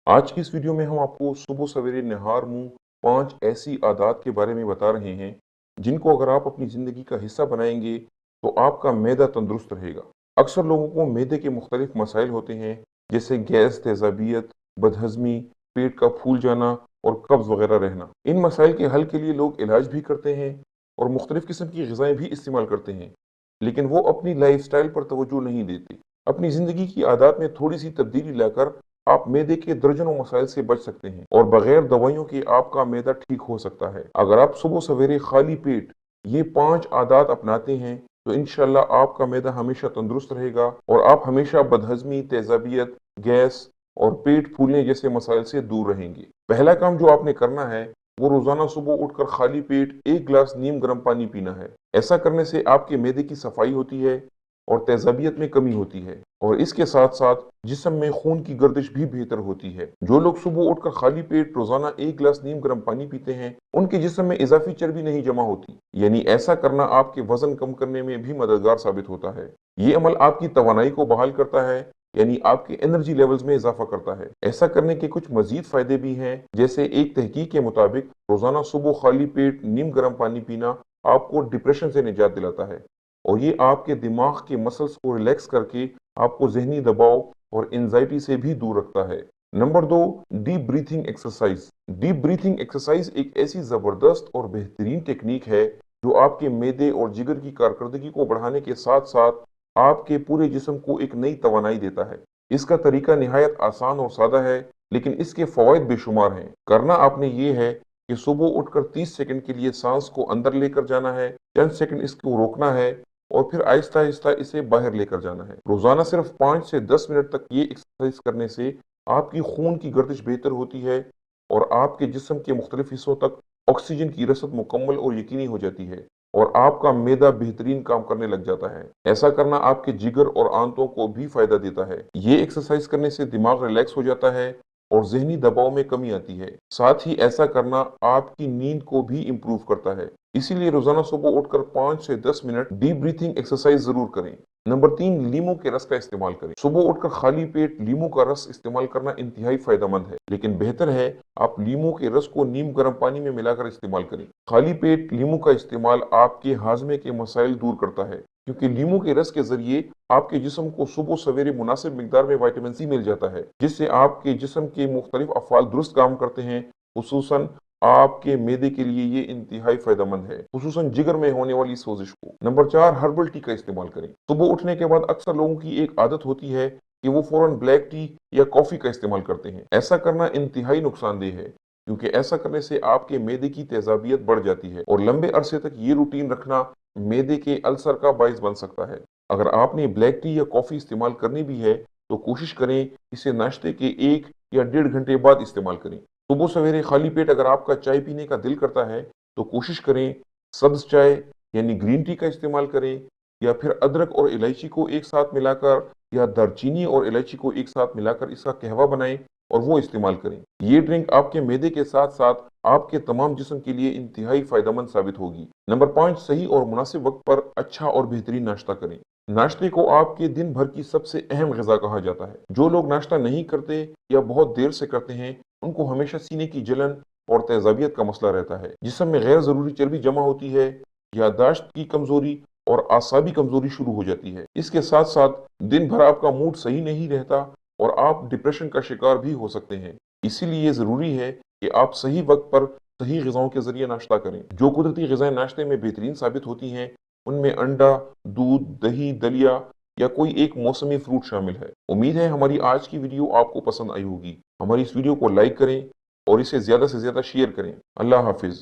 आज की इस वीडियो में हम आपको सुबह सवेरे निहार मुंह 5 ऐसी आदत के बारे में बता रहे हैं जिनको अगर आप अपनी ज़िंदगी का हिस्सा बनाएंगे तो आपका मैदा तंदुरुस्त रहेगा। अक्सर लोगों को मैदे के मुख्तलिफ मसाइल होते हैं, जैसे गैस, तेज़ाबियत, बदहज़मी, पेट का फूल जाना और कब्ज़ वगैरह रहना। इन मसाइल के हल के लिए लोग इलाज भी करते हैं और मुख्तलिफ किस्म की ग़िज़ाएँ भी इस्तेमाल करते हैं, लेकिन वो अपनी लाइफ़स्टाइल पर तवज्जो नहीं देते। अपनी ज़िंदगी की आदत में थोड़ी सी तब्दीली लाकर आप मैदे के दर्जनों मसाइल से बच सकते हैं और बगैर दवाइयों के आपका मैदा ठीक हो सकता है। अगर आप सुबह सवेरे खाली पेट ये 5 आदत अपनाते हैं तो इंशाल्लाह आपका मैदा हमेशा तंदुरुस्त रहेगा और आप हमेशा बदहज़मी, तेज़ाबियत, गैस और पेट फूलने जैसे मसाइल से दूर रहेंगे। पहला काम जो आपने करना है वो रोजाना सुबह उठकर खाली पेट 1 गिलास नीम गर्म पानी पीना है। ऐसा करने से आपके मैदे की सफाई होती है और तेज़ाबियत में कमी होती है और इसके साथ साथ जिस्म में खून की गर्दिश भी बेहतर होती है। जो लोग सुबह उठकर खाली पेट रोजाना 1 गिलास नीम गर्म पानी पीते हैं उनके जिस्म में इजाफी चर्बी नहीं जमा होती, यानी ऐसा करना आपके वजन कम करने में भी मददगार साबित होता है। ये अमल आपकी तवानाई को बहाल करता है, यानी आपके एनर्जी लेवल्स में इजाफा करता है। ऐसा करने के कुछ मजीद फायदे भी हैं, जैसे एक तहकीक के मुताबिक रोजाना सुबह खाली पेट नीम गर्म पानी पीना आपको डिप्रेशन से निजात दिलाता है और ये आपके दिमाग के मसल्स को रिलैक्स करके आपको जहनी दबाव और एंजाइटी से भी दूर रखता है। Number 2, deep breathing exercise. Deep breathing exercise एक ऐसी जबरदस्त और बेहतरीन टेक्निक है जो आपके मैदे और जिगर की कारकर्दगी को बढ़ाने के साथ साथ आपके पूरे जिस्म को एक नई तवानाई देता है। इसका तरीका निहायत आसान और सादा है, लेकिन इसके फवायद बेशुमार हैं। करना आपने ये है कि सुबह उठकर 30 सेकंड के लिए सांस को अंदर लेकर जाना है, 10 सेकंड इसको रोकना है और फिर आहिस्ता आहिस्ता इसे बाहर लेकर जाना है। रोजाना सिर्फ 5 से 10 मिनट तक ये एक्सरसाइज करने से आपकी खून की गर्दिश बेहतर होती है और आपके जिस्म के मुख्तलिफ हिस्सों तक ऑक्सीजन की रसद मुकम्मल और यकीनी हो जाती है और आपका मैदा बेहतरीन काम करने लग जाता है। ऐसा करना आपके जिगर और आंतों को भी फायदा देता है। ये एक्सरसाइज करने से दिमाग रिलैक्स हो जाता है और जहनी दबाव में कमी आती है। साथ ही ऐसा करना आपकी नींद को भी इम्प्रूव करता है। इसीलिए रोजाना सुबह उठकर 5 से 10 मिनट डीप ब्रीथिंग एक्सरसाइज जरूर करें। नंबर 3, लीमू के रस का इस्तेमाल करें। सुबह उठकर खाली पेट लीमू का रस इस्तेमाल करना इंतहाई फायदेमंद है, लेकिन बेहतर है आप लीमू के रस को नीम गर्म पानी में मिलाकर इस्तेमाल करें। खाली पेट लीमू का इस्तेमाल आपके हाजमे के मसाइल दूर करता है, क्योंकि लीमू के रस के जरिए आपके जिस्म को सुबह सवेरे मुनासिब मिकदार में विटामिन सी मिल जाता है, जिससे आपके जिस्म के मुख्तलिफ अफ़ाल दुरुस्त काम करते हैं। खुसूसन आपके मैदे के लिए ये इंतहाई फायदेमंद है, खुसूसन जिगर में होने वाली सोजिश को। नंबर 4, हर्बल टी का इस्तेमाल करें। सुबह उठने के बाद अक्सर लोगों की एक आदत होती है कि वो फौरन ब्लैक टी या कॉफी का इस्तेमाल करते हैं। ऐसा करना इंतहाई नुकसानदेह है, क्योंकि ऐसा करने से आपके मैदे की तेजाबियत बढ़ जाती है और लंबे अरसे तक ये रूटीन रखना मैदे के अल्सर का बायस बन सकता है। अगर आपने ब्लैक टी या कॉफी इस्तेमाल करनी भी है तो कोशिश करें इसे नाश्ते के 1 या 1.5 घंटे बाद इस्तेमाल करें। सुबह सवेरे खाली पेट अगर आपका चाय पीने का दिल करता है तो कोशिश करें सब्ज चाय यानी ग्रीन टी का इस्तेमाल करें, या फिर अदरक और इलायची को एक साथ मिलाकर या दालचीनी और इलायची को एक साथ मिलाकर इसका कहवा बनाएं और वो इस्तेमाल करें। ये ड्रिंक आपके मैदे के साथ साथ आपके तमाम जिस्म के लिए इंतहाई फायदेमंद साबित होगी। नंबर 5, सही और मुनासिब वक्त पर अच्छा और बेहतरीन नाश्ता करें। नाश्ते को आपके दिन भर की सबसे अहम ग़िज़ा कहा जाता है। जो लोग नाश्ता नहीं करते या बहुत देर से करते हैं उनको हमेशा सीने की जलन और तेजाबियत का मसला रहता है। जिस्म में गैर ज़रूरी चर्बी जमा होती है, याददाश्त की कमज़ोरी और आसाबी कमज़ोरी शुरू हो जाती है। इसके साथ साथ दिन भर आपका मूड सही नहीं रहता और आप डिप्रेशन का शिकार भी हो सकते हैं। इसीलिए ज़रूरी है कि आप सही वक्त पर सही ग़िज़ाओं के ज़रिए नाश्ता करें। जो कुदरती ग़िज़ाएँ नाश्ते में बेहतरीन साबित होती हैं उनमें अंडा, दूध, दही, दलिया या कोई एक मौसमी फ्रूट शामिल है। उम्मीद है हमारी आज की वीडियो आपको पसंद आई होगी। हमारी इस वीडियो को लाइक करें और इसे ज़्यादा से ज़्यादा शेयर करें। अल्लाह हाफिज़।